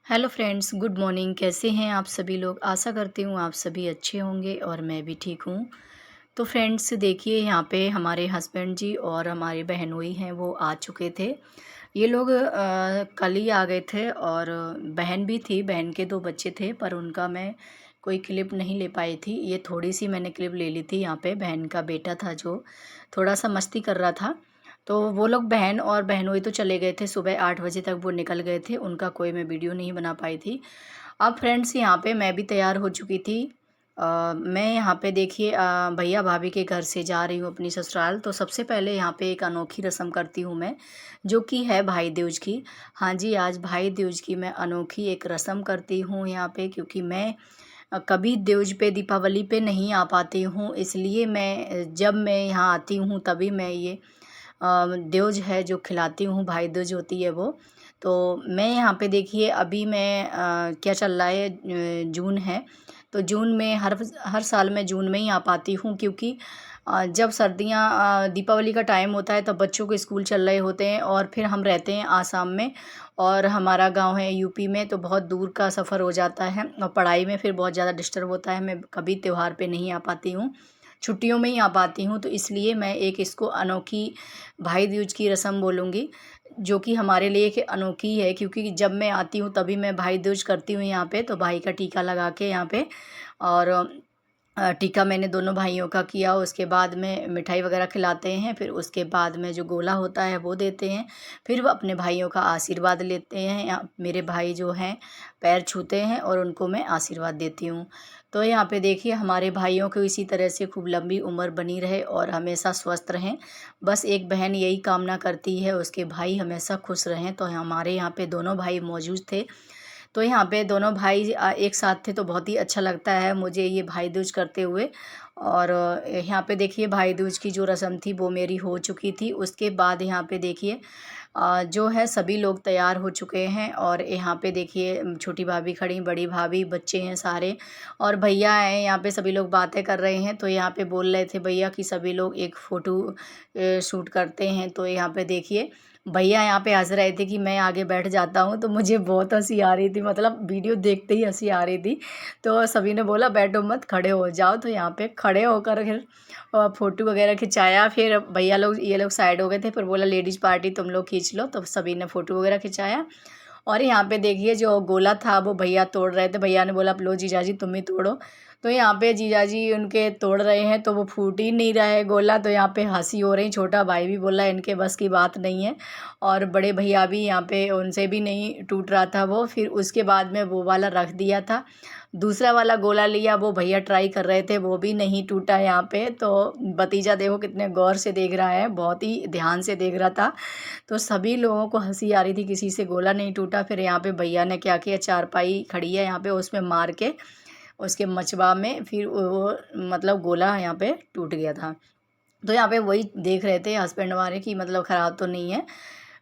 Hello friends, good morning. कैसे हैं आप सभी लोग? आशा करती हूँ आप सभी अच्छे होंगे और मैं भी ठीक हूँ। तो फ्रेंड्स देखिए, यहाँ पे हमारे हस्बैंड जी और हमारे बहनोई हैं वो आ चुके थे। ये लोग कल ही आ गए थे और बहन भी थी, बहन के 2 बच्चे थे पर उनका मैं कोई क्लिप नहीं ले पाई थी। ये थोड़ी-सी मैंने क्लिप ले ली थी। यहाँ पे बहन का बेटा था जो थोड़ा-सा मस्ती कर रहा था। तो वो लोग बहन और बहनोई तो चले गए थे, सुबह 8 बजे तक वो निकल गए थे, उनका कोई मैं वीडियो नहीं बना पाई थी। अब फ्रेंड्स यहाँ पे मैं भी तैयार हो चुकी थी। मैं यहाँ पे देखिए भैया भाभी के घर से जा रही हूँ अपनी ससुराल। तो सबसे पहले यहाँ पे एक अनोखी रस्म करती हूँ मैं, जो कि है भाई दूज की। हाँ जी, आज भाई दूज की मैं अनोखी एक रस्म करती हूँ यहाँ पे, क्योंकि मैं कभी दूज पे, दीपावली पे नहीं आ पाती हूँ, इसलिए जब मैं यहाँ आती हूँ तभी मैं ये देवज है जो खिलाती हूँ, भाई दूज होती है वो। तो मैं यहाँ पे देखिए अभी क्या चल रहा है, जून है। तो जून में हर साल मैं जून में ही आ पाती हूँ, क्योंकि जब सर्दियाँ दीपावली का टाइम होता है तब बच्चों के स्कूल चल रहे होते हैं और फिर हम रहते हैं आसाम में और हमारा गांव है यूपी में, तो बहुत दूर का सफ़र हो जाता है और पढ़ाई में फिर बहुत ज़्यादा डिस्टर्ब होता है। मैं कभी त्यौहार पे नहीं आ पाती हूँ, छुट्टियों में ही आ पाती हूँ। तो इसलिए मैं एक इसको अनोखी भाई दूज की रस्म बोलूँगी, जो कि हमारे लिए एक अनोखी है, क्योंकि जब मैं आती हूँ तभी मैं भाई दूज करती हूँ यहाँ पे। तो भाई का टीका लगा के यहाँ पे और टीका मैंने दोनों भाइयों का किया। उसके बाद में मिठाई वगैरह खिलाते हैं, फिर उसके बाद में जो गोला होता है वो देते हैं, फिर वो अपने भाइयों का आशीर्वाद लेते हैं। या मेरे भाई जो हैं पैर छूते हैं और उनको मैं आशीर्वाद देती हूँ। तो यहाँ पे देखिए हमारे भाइयों को इसी तरह से खूब लंबी उम्र बनी रहे और हमेशा स्वस्थ रहें। बस एक बहन यही कामना करती है, उसके भाई हमेशा खुश रहें। तो हमारे यहाँ पे दोनों भाई मौजूद थे। तो यहाँ पे दोनों भाई एक साथ थे, तो बहुत ही अच्छा लगता है मुझे ये भाई दूज करते हुए। और यहाँ पे देखिए भाई दूज की जो रस्म थी वो मेरी हो चुकी थी। उसके बाद यहाँ पे देखिए जो है सभी लोग तैयार हो चुके हैं और यहाँ पे देखिए छोटी भाभी खड़ी, बड़ी भाभी, बच्चे हैं सारे और भैया हैं। यहाँ पे सभी लोग बातें कर रहे हैं। तो यहाँ पे बोल रहे थे भैया कि सभी लोग एक फ़ोटो शूट करते हैं। तो यहाँ पे देखिए भैया यहाँ पे हँस रहे थे कि मैं आगे बैठ जाता हूँ, तो मुझे बहुत हँसी आ रही थी, मतलब वीडियो देखते ही हँसी आ रही थी। तो सभी ने बोला बैठो मत, खड़े हो जाओ। तो यहाँ पे खड़े होकर फिर फ़ोटो वगैरह खिंचाया। फिर भैया लोग, ये लोग साइड हो गए थे, फिर बोला लेडीज़ पार्टी तुम लोग खींच लो। तो सभी ने फ़ोटो वगैरह खिंचाया। और यहाँ पे देखिए जो गोला था वो भैया तोड़ रहे थे। भैया ने बोला लो जीजाजी तुम ही तोड़ो। तो यहाँ पे जीजाजी उनके तोड़ रहे हैं, तो वो फूट ही नहीं रहा है गोला। तो यहाँ पे हंसी हो रही, छोटा भाई भी बोला इनके बस की बात नहीं है और बड़े भैया भी यहाँ पे, उनसे भी नहीं टूट रहा था वो। फिर उसके बाद में वो वाला रख दिया था, दूसरा वाला गोला लिया, वो भैया ट्राई कर रहे थे, वो भी नहीं टूटा यहाँ पे। तो भतीजा देखो कितने गौर से देख रहा है, बहुत ही ध्यान से देख रहा था। तो सभी लोगों को हंसी आ रही थी, किसी से गोला नहीं टूटा। फिर यहाँ पे भैया ने क्या किया, चारपाई खड़ी है यहाँ पे, उसमें मार के उसके मचबा में फिर वो मतलब गोला यहाँ पे टूट गया था। तो यहाँ पे वही देख रहे थे हस्बैंड हमारे कि मतलब ख़राब तो नहीं है।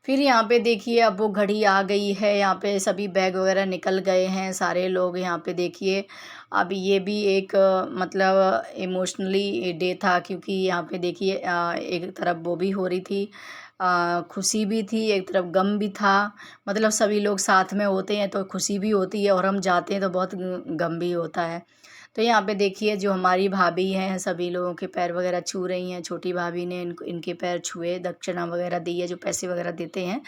फिर यहाँ पे देखिए अब वो घड़ी आ गई है, यहाँ पे सभी बैग वगैरह निकल गए हैं सारे लोग। यहाँ पे देखिए अब ये भी एक मतलब इमोशनली डे था, क्योंकि यहाँ पे देखिए एक तरफ वो भी हो रही थी, खुशी भी थी, एक तरफ गम भी था। मतलब सभी लोग साथ में होते हैं तो खुशी भी होती है और हम जाते हैं तो बहुत गम भी होता है। तो यहाँ पे देखिए जो हमारी भाभी हैं सभी लोगों के पैर वगैरह छू रही हैं। छोटी भाभी ने इनके पैर छुए, दक्षिणा वगैरह दी है, जो पैसे वगैरह देते हैं।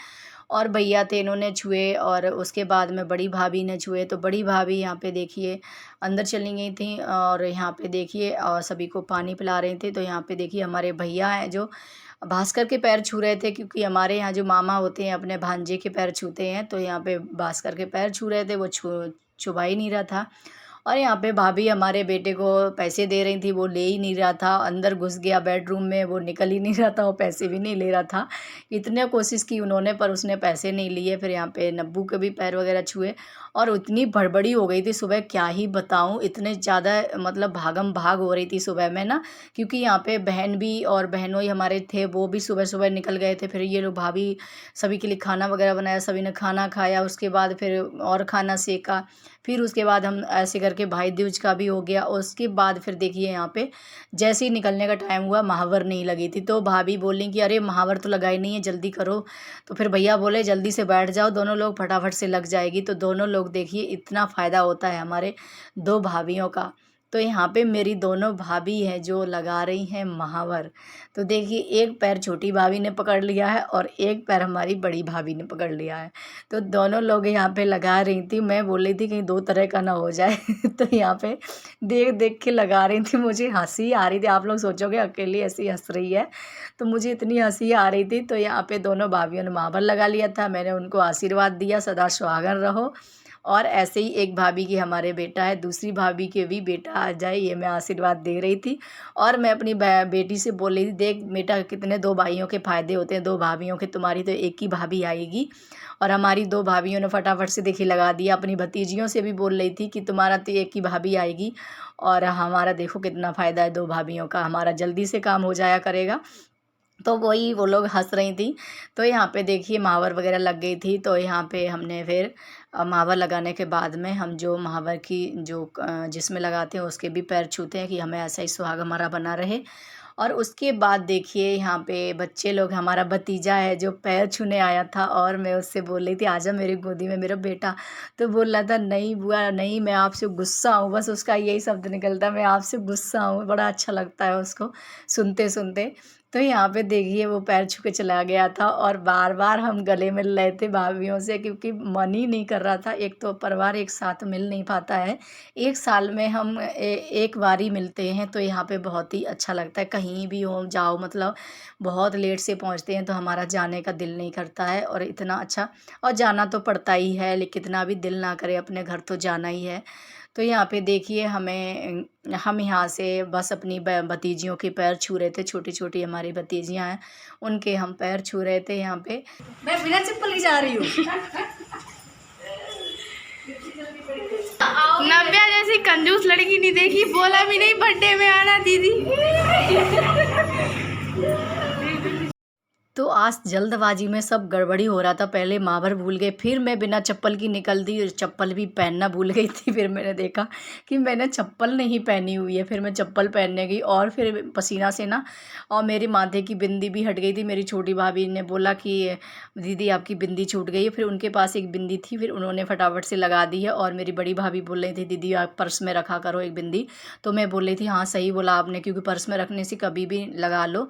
और भैया थे, इन्होंने छुए और उसके बाद में बड़ी भाभी ने छुए। तो बड़ी भाभी यहाँ पे देखिए अंदर चली गई थी और यहाँ पे देखिए सभी को पानी पिला रहे थे। तो यहाँ पे देखिए हमारे भैया हैं जो भास्कर के पैर छू रहे थे, क्योंकि हमारे यहाँ जो मामा होते हैं अपने भांजे के पैर छूते हैं। तो यहाँ पे भास्कर के पैर छू रहे थे, वो छुपा ही नहीं रहा था। और यहाँ पे भाभी हमारे बेटे को पैसे दे रही थी, वो ले ही नहीं रहा था, अंदर घुस गया बेडरूम में, वो निकल ही नहीं रहा था, वो पैसे भी नहीं ले रहा था। इतने कोशिश की उन्होंने पर उसने पैसे नहीं लिए। फिर यहाँ पे नब्बू के भी पैर वगैरह छुए और इतनी भड़बड़ी हो गई थी सुबह, क्या ही बताऊँ, इतने ज़्यादा मतलब भागम भाग हो रही थी सुबह में ना, क्योंकि यहाँ पे बहन भी और बहनोई हमारे थे, वो भी सुबह सुबह निकल गए थे। फिर ये लोग भाभी सभी के लिए खाना वगैरह बनाया, सभी ने खाना खाया, उसके बाद फिर और खाना सेका। फिर उसके बाद हम ऐसे करके भाई दूज का भी हो गया। उसके बाद फिर देखिए यहाँ पे जैसे ही निकलने का टाइम हुआ महावर नहीं लगी थी, तो भाभी बोली कि अरे महावर तो लगाई नहीं है, जल्दी करो। तो फिर भैया बोले जल्दी से बैठ जाओ, दोनों लोग फटाफट से लग जाएगी। तो दोनों लोग देखिए इतना फ़ायदा होता है हमारे दो भाभियों का। तो यहाँ पे मेरी दोनों भाभी हैं जो लगा रही हैं महावर। तो देखिए एक पैर छोटी भाभी ने पकड़ लिया है और एक पैर हमारी बड़ी भाभी ने पकड़ लिया है। तो दोनों लोग यहाँ पे लगा रही थी। मैं बोल रही थी कहीं दो तरह का ना हो जाए तो यहाँ पे देख देख के लगा रही थी। मुझे हंसी आ रही थी, आप लोग सोचोगे अकेली ऐसी हंस रही है, तो मुझे इतनी हंसी आ रही थी। तो यहाँ पे दोनों भाभीयों ने महावर लगा लिया था। मैंने उनको आशीर्वाद दिया सदा सुहागन रहो। और ऐसे ही एक भाभी की हमारे बेटा है, दूसरी भाभी के भी बेटा आ जाए, ये मैं आशीर्वाद दे रही थी। और मैं अपनी बेटी से बोल रही थी देख बेटा कितने दो भाइयों के फ़ायदे होते हैं, दो भाभियों के, तुम्हारी तो एक ही भाभी आएगी। और हमारी दो भाभियों ने फटाफट से देखिए लगा दिया। अपनी भतीजियों से भी बोल रही थी कि तुम्हारा तो एक ही भाभी आएगी और हमारा देखो कितना फ़ायदा है दो भाभियों का, हमारा जल्दी से काम हो जाया करेगा। तो वही वो लोग हंस रही थी। तो यहाँ पे देखिए महावर वगैरह लग गई थी। तो यहाँ पे हमने फिर महावर लगाने के बाद में हम जो महावर की जो जिसमें लगाते हैं उसके भी पैर छूते हैं कि हमें ऐसा ही सुहाग हमारा बना रहे। और उसके बाद देखिए यहाँ पे बच्चे लोग, हमारा भतीजा है जो पैर छूने आया था और मैं उससे बोल रही थी आजा मेरी गोदी में मेरा बेटा। तो बोल रहा था नहीं बुआ नहीं, मैं आपसे गुस्सा हूँ, बस उसका यही शब्द निकलता, मैं आपसे गुस्सा हूँ। बड़ा अच्छा लगता है उसको सुनते सुनते। तो यहाँ पे देखिए वो पैर छू के चला गया था और बार बार हम गले मिल रहे थे भाभीयों से, क्योंकि मन ही नहीं कर रहा था। एक तो परिवार एक साथ मिल नहीं पाता है, एक साल में हम एक बार ही मिलते हैं। तो यहाँ पे बहुत ही अच्छा लगता है, कहीं भी हो जाओ, मतलब बहुत लेट से पहुँचते हैं तो हमारा जाने का दिल नहीं करता है। और इतना अच्छा, और जाना तो पड़ता ही है, लेकिन कितना भी दिल ना करे अपने घर तो जाना ही है। तो यहाँ पे देखिए हम यहाँ से बस अपनी भतीजियों के पैर छू रहे थे, छोटी छोटी हमारी भतीजियाँ हैं, उनके हम पैर छू रहे थे यहाँ पे। मैं बिना चप्पल ही जा रही हूँ। नव्या जैसी कंजूस लड़की नहीं देखी, बोला भी नहीं बर्थडे में आना दीदी। तो आज जल्दबाजी में सब गड़बड़ी हो रहा था, पहले महावर भूल गए, फिर मैं बिना चप्पल की निकल दी, चप्पल भी पहनना भूल गई थी। फिर मैंने देखा कि मैंने चप्पल नहीं पहनी हुई है, फिर मैं चप्पल पहनने गई और फिर पसीना से ना, और मेरे माथे की बिंदी भी हट गई थी। मेरी छोटी भाभी ने बोला कि दीदी आपकी बिंदी छूट गई है। फिर उनके पास एक बिंदी थी, फिर उन्होंने फटाफट से लगा दी है। और मेरी बड़ी भाभी बोल रही थी दीदी आप पर्स में रखा करो एक बिंदी। तो मैं बोल रही थी हाँ सही बोला आपने, क्योंकि पर्स में रखने से कभी भी लगा लो।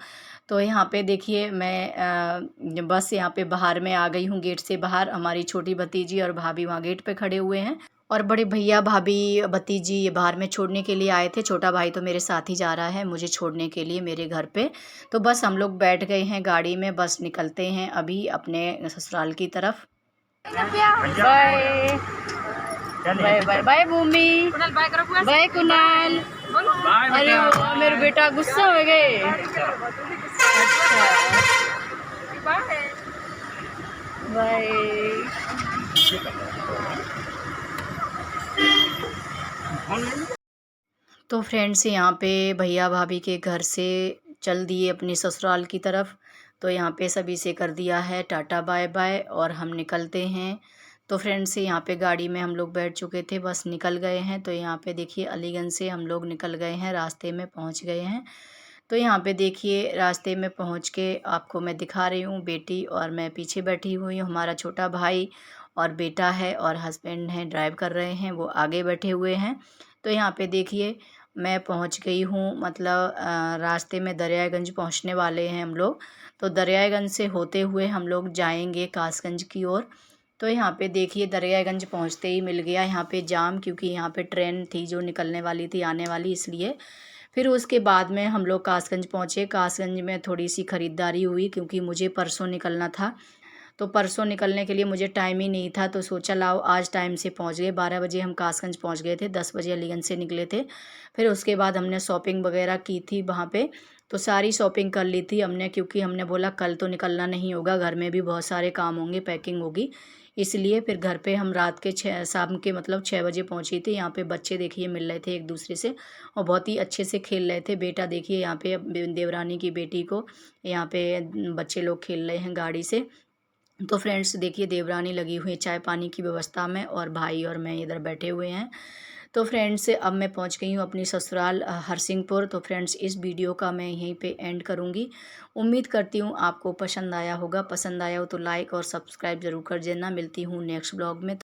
तो यहाँ पे देखिए मैं बस यहाँ पे बाहर में आ गई हूँ, गेट से बाहर। हमारी छोटी भतीजी और भाभी वहाँ गेट पे खड़े हुए हैं और बड़े भैया भाभी भतीजी ये बाहर में छोड़ने के लिए आए थे। छोटा भाई तो मेरे साथ ही जा रहा है मुझे छोड़ने के लिए मेरे घर पे। तो बस हम लोग बैठ गए हैं गाड़ी में, बस निकलते हैं अभी अपने ससुराल की तरफ। बाय बाय बाय बाय भूमि, बाय कुणाल। अरे वाह, मेरे बेटा गुस्सा हो गए। अच्छा बाय। तो फ्रेंड्स यहाँ पे भैया भाभी के घर से चल दिए अपनी ससुराल की तरफ। तो यहाँ पे सभी से कर दिया है टाटा बाय बाय और हम निकलते हैं। तो फ्रेंड्स यहाँ पे गाड़ी में हम लोग बैठ चुके थे, बस निकल गए हैं। तो यहाँ पे देखिए अलीगंज से हम लोग निकल गए हैं, रास्ते में पहुँच गए हैं। तो यहाँ पे देखिए रास्ते में पहुँच के आपको मैं दिखा रही हूँ, बेटी और मैं पीछे बैठी हुई हूँ, हमारा छोटा भाई और बेटा है और हस्बैंड हैं ड्राइव कर रहे हैं, वो आगे बैठे हुए हैं। तो यहाँ पे देखिए मैं पहुँच गई हूँ, मतलब रास्ते में दरियागंज पहुँचने वाले हैं हम लोग। तो दरियागंज से होते हुए हम लोग जाएंगे कासगंज की ओर। तो यहाँ पे देखिए दरियागंज पहुँचते ही मिल गया यहाँ पे जाम, क्योंकि यहाँ पे ट्रेन थी जो निकलने वाली थी आने वाली, इसलिए। फिर उसके बाद में हम लोग कासगंज पहुँचे। कासगंज में थोड़ी सी ख़रीदारी हुई, क्योंकि मुझे परसों निकलना था। तो परसों निकलने के लिए मुझे टाइम ही नहीं था, तो सोचा लाओ आज टाइम से पहुंच गए। 12 बजे हम कासगंज पहुंच गए थे, 10 बजे अलीगंज से निकले थे। फिर उसके बाद हमने शॉपिंग वगैरह की थी वहाँ पे, तो सारी शॉपिंग कर ली थी हमने, क्योंकि हमने बोला कल तो निकलना नहीं होगा, घर में भी बहुत सारे काम होंगे, पैकिंग होगी, इसलिए। फिर घर पे हम रात के शाम के मतलब 6 बजे पहुँची थी। यहाँ पे बच्चे देखिए मिल रहे थे एक दूसरे से और बहुत ही अच्छे से खेल रहे थे। बेटा देखिए यहाँ पे देवरानी की बेटी को यहाँ पे बच्चे लोग खेल रहे हैं गाड़ी से। तो फ्रेंड्स देखिए देवरानी लगी हुई है चाय पानी की व्यवस्था में और भाई और मैं इधर बैठे हुए हैं। तो फ्रेंड्स अब मैं पहुंच गई हूं अपनी ससुराल हरसिंहपुर। तो फ्रेंड्स इस वीडियो का मैं यहीं पे एंड करूंगी। उम्मीद करती हूं आपको पसंद आया होगा। पसंद आया हो तो लाइक और सब्सक्राइब ज़रूर कर देना। मिलती हूँ नेक्स्ट ब्लॉग में।